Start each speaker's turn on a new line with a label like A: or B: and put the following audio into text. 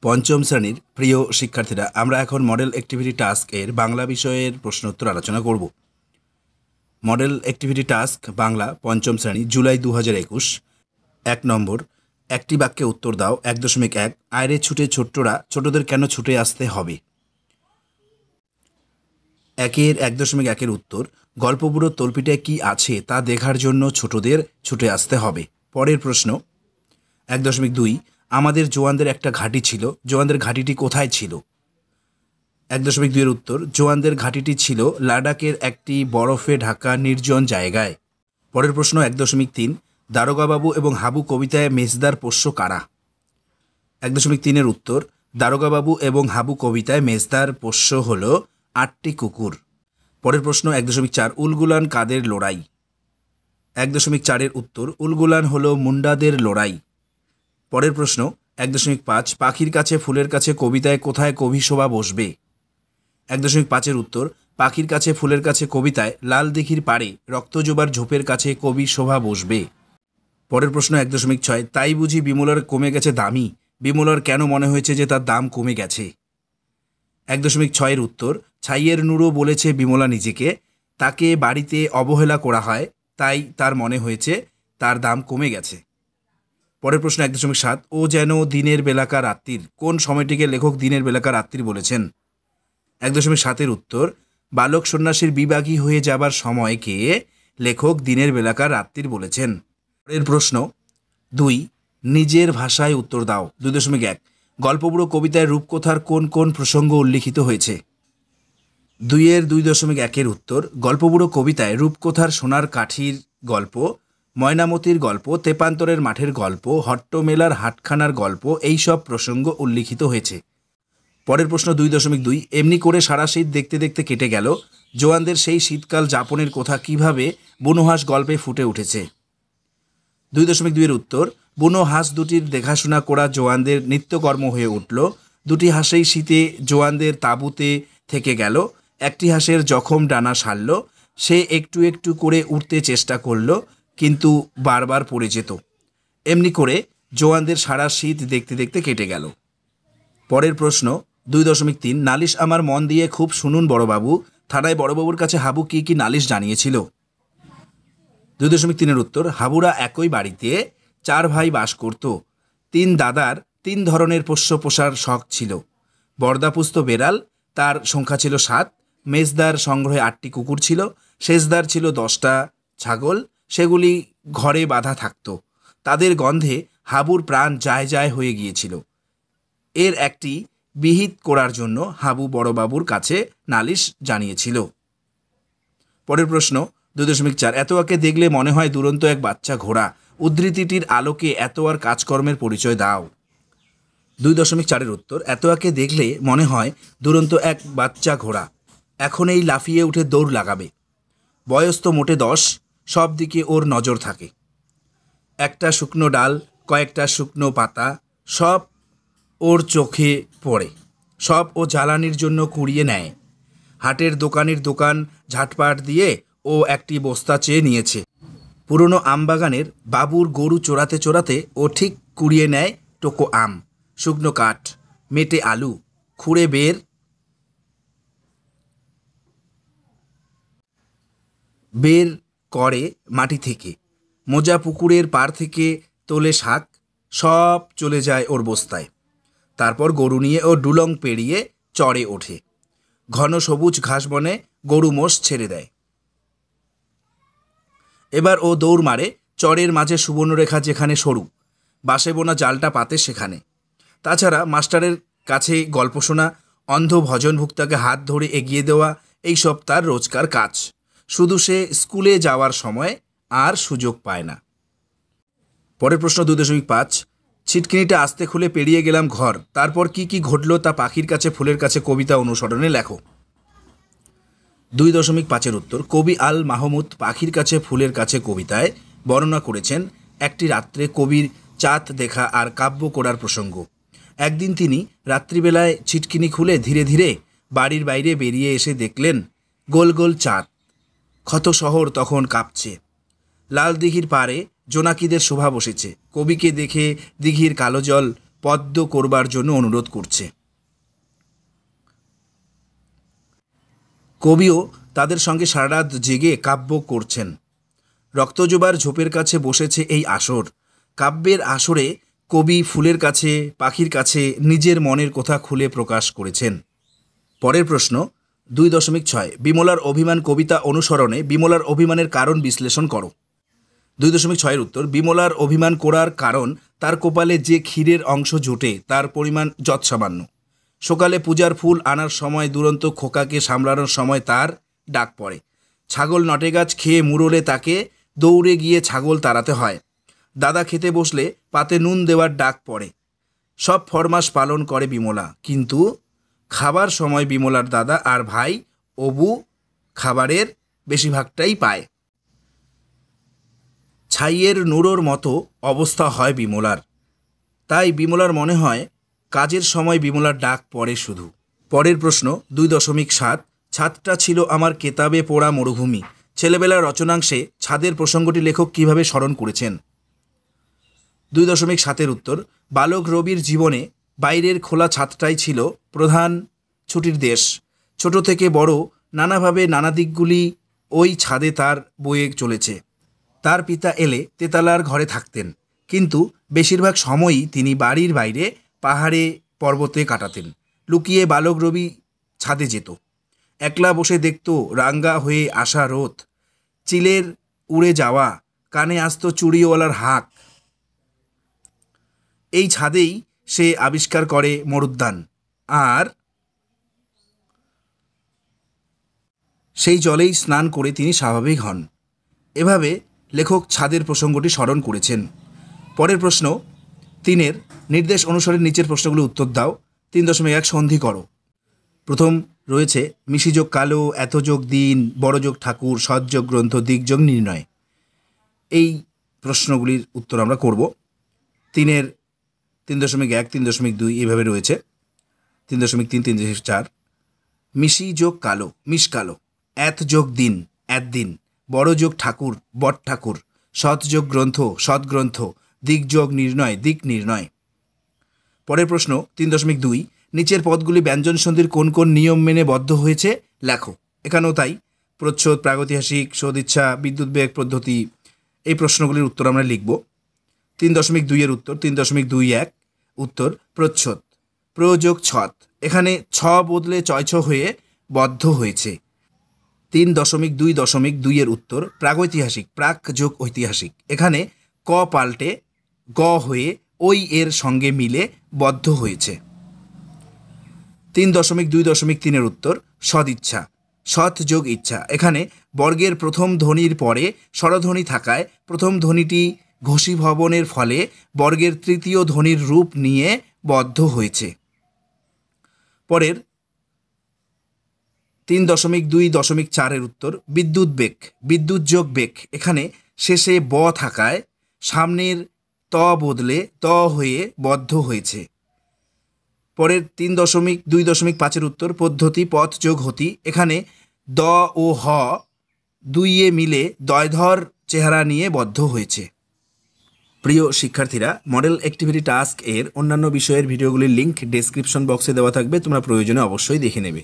A: পঞ্চম শ্রেণীর প্রিয় শিক্ষার্থীরা, আমরা এখন মডেল অ্যাক্টিভিটি টাস্ক এর বাংলা বিষয়ের প্রশ্নোত্তর আলোচনা করব। মডেল অ্যাক্টিভিটি টাস্ক বাংলা পঞ্চম শ্রেণী, জুলাই 2021। 1 নম্বর, একটি বাক্যে উত্তর দাও। 1.1 আয়রে ছুটে ছোট্টরা, ছোটদের কেন ছুটে আসতে হবে? 1.1 উত্তর, গল্পবুড়ো তল্পিটায় কি আছে তা দেখার জন্য ছোটদের ছুটে আসতে হবে। পরের প্রশ্ন 1.2 আমাদের জওয়ানদের একটা ঘাঁটি ছিল, জওয়ানদের ঘাঁটিটি কোথায় ছিল? 1.2 উত্তর, জওয়ানদের ঘাঁটিটি ছিল লাদাখের একটি বরফে ঢাকা নির্জন জায়গায়। পরের প্রশ্ন 1.3 দারোগাবাবু এবং হাবু কবিতায় মেজদার পোষ্য কারা? 1.3 উত্তর, দারোগাবাবু এবং হাবু কবিতায় মেজদার পোষ্য হল 8টি কুকুর। পরের প্রশ্ন 1.4 উলগুলান কাদের লড়াই? 1.4 উত্তর, উলগুলান হল মুন্ডাদের লড়াই। পরের প্রশ্ন 1.5 পাখির কাছে ফুলের কাছে কবিতায় কোথায় কবি সভা বসবে? 1.5 উত্তর, পাখির কাছে ফুলের কাছে কবিতায় লাল দিঘির পাড়ে রক্তজোবার ঝোপের কাছে কবি সভা বসবে। পরের প্রশ্ন 1.6 তাই বুঝি বিমলার কমে গেছে দামি, বিমলার কেন মনে হয়েছে যে তার দাম কমে গেছে? 1.6 উত্তর, ছাইয়ের নুরো বলেছে বিমলা নিজেকে, তাকে বাড়িতে অবহেলা করা হয়, তাই তার মনে হয়েছে তার দাম কমে গেছে। পরের প্রশ্ন 1.7 ও যেন দিনের বেলাকার রাত্রির, কোন সময়টিকে লেখক দিনের বেলাকার রাত্রির বলেছেন? 1.7 উত্তর, বালক সন্ন্যাসীর বিভাগী হয়ে যাবার সময়কে লেখক দিনের বেলাকার রাত্রির বলেছেন। পরের প্রশ্ন 2 নিজের ভাষায় উত্তর দাও। 2.1 গল্পবুড়ো কবিতায় রূপকথার কোন কোন প্রসঙ্গ উল্লিখিত হয়েছে? 2.1 উত্তর, গল্পবুড়ো কবিতায় রূপকথার সোনার কাঠির গল্প, ময়নামতির গল্প, তেপান্তরের মাঠের গল্প, হট্টমেলার হাটখানার গল্প এইসব প্রসঙ্গ উল্লিখিত হয়েছে। পরের প্রশ্ন 2.2 এমনি করে সারা শীত দেখতে দেখতে কেটে গেল, জওয়ানদের সেই শীতকাল যাপনের কথা কিভাবে বুনো হাঁস গল্পে ফুটে উঠেছে? 2.2 উত্তর, বুনো হাঁস দুটির দেখাশোনা করা জওয়ানদের নিত্যকর্ম হয়ে উঠল। দুটি হাঁসেই শীতে জওয়ানদের তাঁবুতে থেকে গেল। একটি হাঁসের জখম ডানা সারল, সে একটু একটু করে উঠতে চেষ্টা করল, কিন্তু বারবার পড়ে যেত। এমনি করে জওয়ানদের সারা শীত দেখতে দেখতে কেটে গেল। পরের প্রশ্ন 2.3 নালিশ আমার মন দিয়ে খুব শুনুন বড়বাবু, থানায় বড়বাবুর কাছে হাবু কি কি নালিশ জানিয়েছিল? 2.3 উত্তর, হাবুরা একই বাড়িতে 4 ভাই বাস করত। 3 দাদার 3 ধরনের পোষ্য পোষার শখ ছিল। বর্দা পুষত বেড়াল, তার সংখ্যা ছিল 7। মেজদার সংগ্রহে 8টি কুকুর ছিল। শেষদার ছিল 10টা ছাগল, সেগুলি ঘরে বাঁধা থাকত। তাদের গন্ধে হাবুর প্রাণ যায় যায় হয়ে গিয়েছিল। এর একটি বিহিত করার জন্য হাবু বড়বাবুর কাছে নালিশ জানিয়েছিল। পরের প্রশ্ন 2.4 এতোয়াকে দেখলে মনে হয় দুরন্ত এক বাচ্চা ঘোড়া, উদ্ধৃতিটির আলোকে এতোয়ার কাজকর্মের পরিচয় দাও। 2.4 উত্তর, এতোয়াকে দেখলে মনে হয় দুরন্ত এক বাচ্চা ঘোড়া, এখন এই লাফিয়ে উঠে দৌড় লাগাবে। বয়স তো মোটে 10, সব দিকে ওর নজর থাকে। একটা শুকনো ডাল, কয়েকটা শুকনো পাতা, সব ওর চোখে পড়ে, সব ও জ্বালানির জন্য কুড়িয়ে নেয়। হাটের দোকানের দোকান ঝাটপাট দিয়ে ও একটি বস্তা চেয়ে নিয়েছে। পুরনো আমবাগানের বাবুর গরু চোরাতে চোরাতে ও ঠিক কুড়িয়ে নেয় টোকো আম, শুকনো কাঠ, মেটে আলু, খুঁড়ে বের করে মাটি থেকে। মোজা পুকুরের পাড় থেকে তোলে শাক, সব চলে যায় ওর বস্তায়। তারপর গরু নিয়ে ও ডুলং পেরিয়ে চড়ে ওঠে। ঘন সবুজ ঘাস বনে গরু মোষ ছেড়ে দেয়। এবার ও দৌড় মারে চরের মাঝে সুবর্ণরেখা যেখানে সরু, বাঁশে বোনা জালটা পাতে সেখানে। তাছাড়া মাস্টারের কাছে গল্প শোনা, অন্ধ ভজনভুক্তাকে হাত ধরে এগিয়ে দেওয়া, এইসব তার রোজকার কাজ। শুধু সে স্কুলে যাওয়ার সময় আর সুযোগ পায় না। পরের প্রশ্ন 2.5 ছিটকিনিটা আস্তে খুলে পেরিয়ে গেলাম ঘর, তারপর কি কি ঘটল তা পাখির কাছে ফুলের কাছে কবিতা অনুসরণে লেখো। 2.5 উত্তর, কবি আল মাহমুদ পাখির কাছে ফুলের কাছে কবিতায় বর্ণনা করেছেন একটি রাত্রে কবির চাঁদ দেখা আর কাব্য করার প্রসঙ্গ। একদিন তিনি রাত্রিবেলায় ছিটকিনি খুলে ধীরে ধীরে বাড়ির বাইরে বেরিয়ে এসে দেখলেন গোল গোল চাঁদ। ক্ষত শহর তখন কাঁপছে। লাল দিঘির পাড়ে জোনাকিদের শোভা বসেছে। কবিকে দেখে দিঘির কালো জল পদ্য করবার জন্য অনুরোধ করছে। কবিও তাদের সঙ্গে সারা রাত জেগে কাব্য করছেন। রক্তজোবার ঝোপের কাছে বসেছে এই আসর। কাব্যের আসরে কবি ফুলের কাছে, পাখির কাছে নিজের মনের কথা খুলে প্রকাশ করেছেন। পরের প্রশ্ন 2.6 বিমলার অভিমান কবিতা অনুসরণে বিমলার অভিমানের কারণ বিশ্লেষণ করো। 2.6 উত্তর, বিমলার অভিমান করার কারণ তার কপালে যে ক্ষীরের অংশ জোটে তার পরিমাণ যৎসামান্য। সকালে পূজার ফুল আনার সময় দুরন্ত খোকাকে সামলানোর সময় তার ডাক পড়ে। ছাগল নটেগাছ খেয়ে মুরলে তাকে দৌড়ে গিয়ে ছাগল তাড়াতে হয়। দাদা খেতে বসলে পাতে নুন দেওয়ার ডাক পড়ে। সব ফরমাস পালন করে বিমলা, কিন্তু খাবার সময় বিমলার দাদা আর ভাই অবু খাবারের বেশিরভাগটাই পায়। ছাইয়ের নুরোর মতো অবস্থা হয় বিমলার, তাই বিমলার মনে হয় কাজের সময় বিমলার ডাক পড়ে শুধু। পরের প্রশ্ন 2.7 ছাদটা ছিল আমার কেতাবে পড়া মরুভূমি। ছেলেবেলার রচনাংশে ছাদের প্রসঙ্গটি লেখক কিভাবে স্মরণ করেছেন। 2.7 উত্তর, বালক রবির জীবনে বাইরের খোলা ছাদটাই ছিল প্রধান ছুটির দেশ। ছোট থেকে বড় নানাভাবে নানা দিকগুলি ওই ছাদে তার বয়ে চলেছে। তার পিতা এলে তেতালার ঘরে থাকতেন, কিন্তু বেশিরভাগ সময়ই তিনি বাড়ির বাইরে পাহাড়ে পর্বতে কাটাতেন। লুকিয়ে বালক রবি ছাদে যেত। একলা বসে দেখত রাঙ্গা হয়ে আসা রোদ, চিলের উড়ে যাওয়া, কানে আসতো চুড়িওয়ালার হাঁক। এই ছাদেই সে আবিষ্কার করে মরুদ্যান, আর সেই জলেই স্নান করে তিনি স্বাভাবিক হন। এভাবে লেখক ছাদের প্রসঙ্গটি স্মরণ করেছেন। পরের প্রশ্ন 3 নির্দেশ অনুসারে নিচের প্রশ্নগুলো উত্তর দাও। 3.1 সন্ধি করো। প্রথম রয়েছে মিশিযোগ কালো, এতযোগ দিন, বড়যোগ ঠাকুর, সৎযোগ গ্রন্থ, দিকযোগ নির্ণয়। এই প্রশ্নগুলির উত্তর আমরা করব। 3 3.1 3.2 এইভাবে রয়েছে। 3.3 3.4 মিশি যোগ কালো, মিশ কালো, এত যোগ দিন, এত দিন, বড় যোগ ঠাকুর, বট ঠাকুর, সৎ যোগ গ্রন্থ, সৎ গ্রন্থ, দিক যোগ নির্ণয়, দিক নির্ণয়। পরের প্রশ্ন 3.2 নিচের পদগুলি ব্যঞ্জন সন্ধির কোন কোন নিয়ম মেনে বদ্ধ হয়েছে লেখো। এখানেও তাই, প্রচ্ছদ, প্রাগৈতিহাসিক, সদিচ্ছা, বিদ্যুৎ বেগ পদ্ধতি, এই প্রশ্নগুলির উত্তর আমরা লিখব। 3.2 উত্তর 3.21 উত্তর প্রচ্ছদ, প্রযোগ ছদ, এখানে ছ বদলে চয় ছ হয়ে বদ্ধ হয়েছে। 3.2.2 উত্তর প্রাগৈতিহাসিক, প্রাক যোগ ঐতিহাসিক, এখানে ক পাল্টে গ হয়ে ওই এর সঙ্গে মিলে বদ্ধ হয়েছে। 3.2.3 উত্তর সদিচ্ছা, সৎ যোগ ইচ্ছা, এখানে বর্গের প্রথম ধ্বনির পরে স্বরধ্বনি থাকায় প্রথম ধ্বনিটি ঘোষী ভবনের ফলে বর্গের তৃতীয় ধ্বনির রূপ নিয়ে বদ্ধ হয়েছে। পরের 3.2.4 উত্তর বিদ্যুৎ বেগ, বিদ্যুৎ যোগ বেগ, এখানে শেষে ব থাকায় সামনের ত বদলে ত হয়ে বদ্ধ হয়েছে। পরের 3.2.5 উত্তর পদ্ধতি, পথ যোগ হতি, এখানে দ ও হ দুইয়ে মিলে দয়ধর চেহারা নিয়ে বদ্ধ হয়েছে। প্রিয় শিক্ষার্থীরা, মডেল অ্যাক্টিভিটি টাস্ক এর অন্যান্য বিষয়ের ভিডিওগুলির লিঙ্ক ডেসক্রিপশন বক্সে দেওয়া থাকবে, তোমরা প্রয়োজনে অবশ্যই দেখে নেবে।